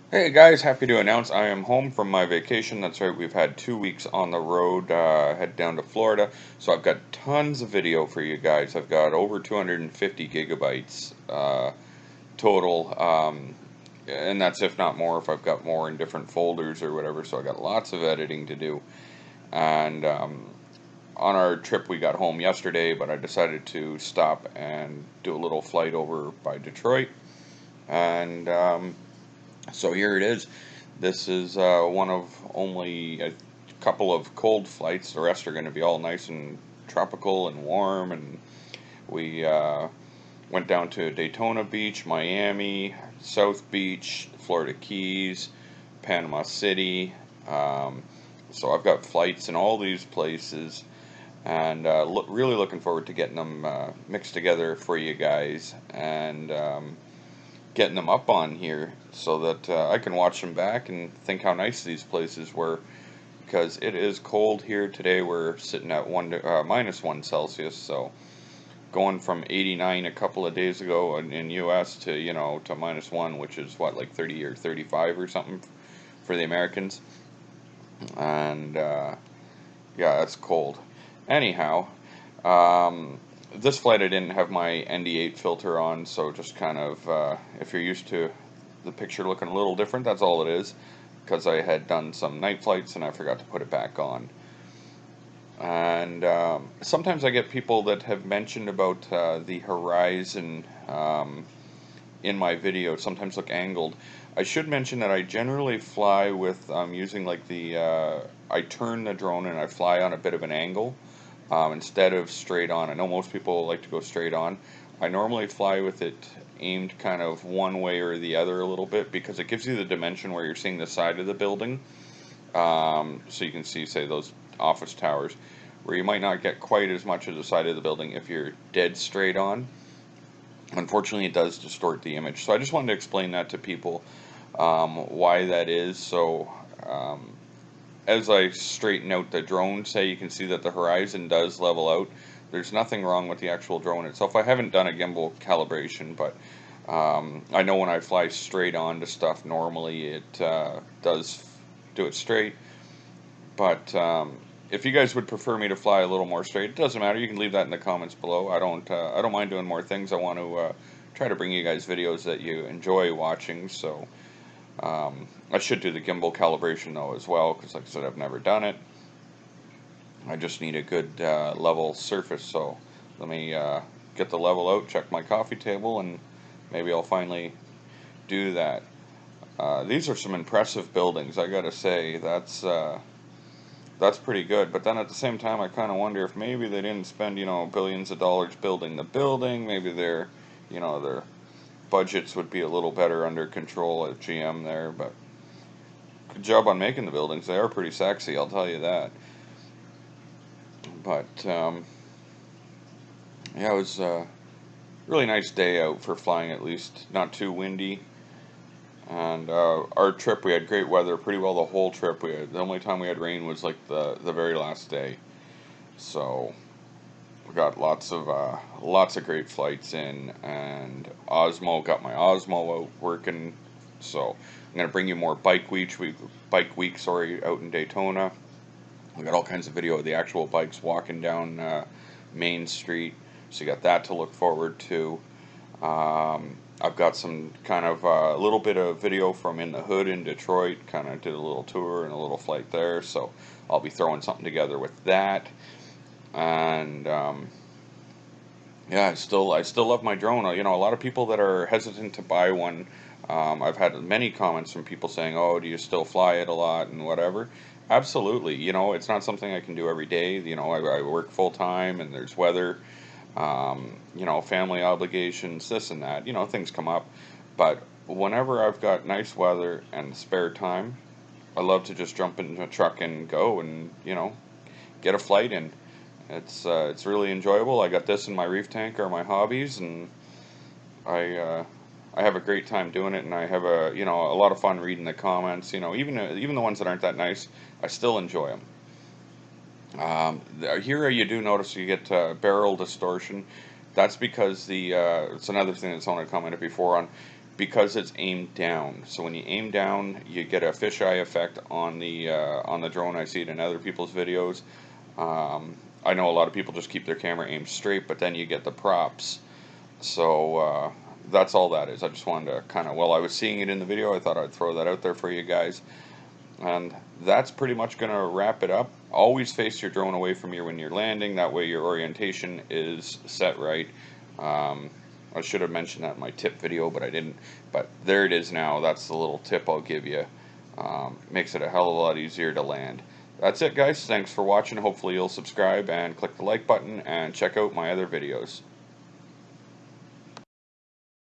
Hey guys, happy to announce I am home from my vacation. That's right, we've had 2 weeks on the road, head down to Florida. So I've got tons of video for you guys. I've got over 250 gigabytes total, and that's if not more, if I've got more in different folders or whatever. So I got lots of editing to do. And on our trip, we got home yesterday, but I decided to stop and do a little flight over by Detroit. And so here it is. This is one of only a couple of cold flights. The rest are going to be all nice and tropical and warm. And we went down to Daytona Beach, Miami, South Beach, Florida Keys, Panama City. Um, so I've got flights in all these places, and really looking forward to getting them mixed together for you guys. And getting them up on here so that I can watch them back and think how nice these places were, because it is cold here today. We're sitting at -1 Celsius, so going from 89 a couple of days ago in US to to -1, which is what, like 30 or 35 or something for the Americans. And yeah, that's cold. Anyhow, this flight I didn't have my ND8 filter on, so just kind of, if you're used to the picture looking a little different, that's all it is, because I had done some night flights and I forgot to put it back on. And sometimes I get people that have mentioned about the horizon in my video, sometimes look angled. I should mention that I generally fly with using like I turn the drone and I fly on a bit of an angle instead of straight on. I know most people like to go straight on. I normally fly with it aimed kind of one way or the other a little bit, because it gives you the dimension where you're seeing the side of the building. So you can see, say, those office towers, where you might not get quite as much of the side of the building if you're dead straight on. Unfortunately, it does distort the image. So I just wanted to explain that to people, why that is. So as I straighten out the drone, say, you can see that the horizon does level out. There's nothing wrong with the actual drone itself. I haven't done a gimbal calibration, but I know when I fly straight on to stuff, normally it does do it straight. But if you guys would prefer me to fly a little more straight, it doesn't matter. You can leave that in the comments below. I don't mind doing more things. I want to try to bring you guys videos that you enjoy watching. So I should do the gimbal calibration though as well, because like I said, I've never done it. I just need a good level surface. So let me get the level out, check my coffee table, and maybe I'll finally do that. These are some impressive buildings, I gotta say. That's pretty good. But then at the same time, I kind of wonder if maybe they didn't spend, billions of dollars building the building. Maybe their budgets would be a little better under control at GM there. But good job on making the buildings. They are pretty sexy, I'll tell you that. But yeah, it was a really nice day out for flying, at least not too windy. And our trip, we had great weather pretty well the whole trip. The only time we had rain was like the very last day. So we got lots of great flights in, and Osmo, got my Osmo out working. So I'm gonna bring you more bike week, sorry, out in Daytona. We got all kinds of video of the actual bikes walking down Main Street, so you got that to look forward to. I've got some kind of a little bit of video from in the hood in Detroit. Kind of did a little tour and a little flight there, so I'll be throwing something together with that. And yeah, I still love my drone. A lot of people that are hesitant to buy one. I've had many comments from people saying, "Oh, do you still fly it a lot and whatever?" Absolutely. It's not something I can do every day. I work full time, and there's weather, family obligations, this and that. Things come up. But whenever I've got nice weather and spare time, I love to just jump in a truck and go and get a flight in. It's really enjoyable. I got this in my reef tank, are my hobbies, and I uh, I have a great time doing it, and I have a lot of fun reading the comments. Even the ones that aren't that nice, I still enjoy them. Here you do notice you get barrel distortion. That's because it's another thing that someone had commented before on. because it's aimed down. So when you aim down, you get a fisheye effect on the drone. I see it in other people's videos. I know a lot of people just keep their camera aimed straight, but then you get the props. So that's all that is. I just wanted to kind of, well, I was seeing it in the video, I thought I'd throw that out there for you guys. And that's pretty much going to wrap it up. Always face your drone away from you when you're landing. That way your orientation is set right. I should have mentioned that in my tip video, but I didn't. But there it is now. That's the little tip I'll give you. Makes it a hell of a lot easier to land. That's it, guys. Thanks for watching. Hopefully you'll subscribe and click the like button and check out my other videos.